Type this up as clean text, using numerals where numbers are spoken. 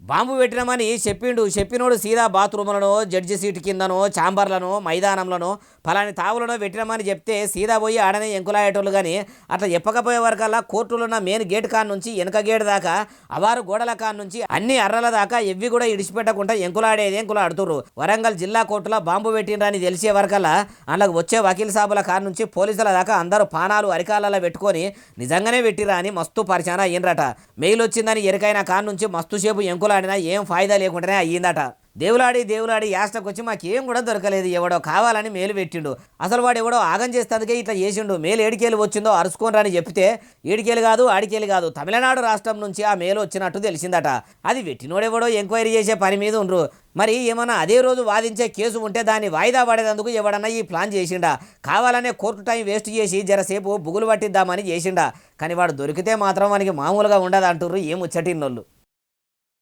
Bomb పెట్టినామని చెప్పిండు. చెప్పినోడు సీదా బాత్రూములను, judge seat కిందనో, ఛాంబర్లను, మైదానంలను, ఫలాని తావులను పెట్టినామని చెప్తే సీదా పోయి ఆడనే ఎంకులాయేటోళ్ళు. కానీ అట్లా చెప్పకపోయే వరకల్లా కోర్టులున్న మెయిన్ గేట్ కాడ నుంచి వెనక గేట్ దాకా, అవారు గోడల కాడ నుంచి అన్ని అర్రల దాకా ఎవ్వి కూడా ఇడిచిపెట్టకుండా ఎంకులాడుతుర్రు. వరంగల్ జిల్లా కోర్టులో బాంబు పెట్టిండ్రని తెలిసే వరకల్లా అందులోకి వచ్చే వకీల్ సాబుల కాడ నుంచి పోలీసుల దాకా అందరూ పానాలు అరికాలలో పెట్టుకొని నిజంగానే పెట్టిరా అని మస్తు పరిచయం అయ్యిండ్రట. మెయిల్ వచ్చిందని ఎరికైన కాడ నుంచి మస్తు సేపు ఎంకులాడినా ఏం ఫాయిదా లేకుండానే అయ్యిందట. దేవులాడి యాస్టకు వచ్చి మాకేం కూడా దొరకలేదు, ఎవడో కావాలని మేలు పెట్టిండు. అసలు వాడు ఎవడో ఆగం చేస్తేందుకే ఇట్లా చేసిండు. మేలు ఏడికేలు వచ్చిందో అరుచుకోనరని చెప్తే ఏడికేలు కాదు ఆడికేలు కాదు, తమిళనాడు రాష్ట్రం నుంచి ఆ మేలు వచ్చినట్టు తెలిసిందట. అది పెట్టినోడెవడో ఎంక్వైరీ చేసే పని మీద ఉండ్రు. మరి ఏమన్నా అదే రోజు వాదించే కేసు ఉంటే దాన్ని వాయిదా పడేందుకు ఎవడన్నా ఈ ప్లాన్ చేసిండా? కావాలనే కోర్టు టైం వేస్ట్ చేసి జరసేపు బుగులు పట్టిద్దామని చేసిండా? కానీ వాడు దొరికితే మాత్రం మనకి మామూలుగా ఉండదు అంటుర్రు ఏం ముచ్చటిన్నోళ్ళు.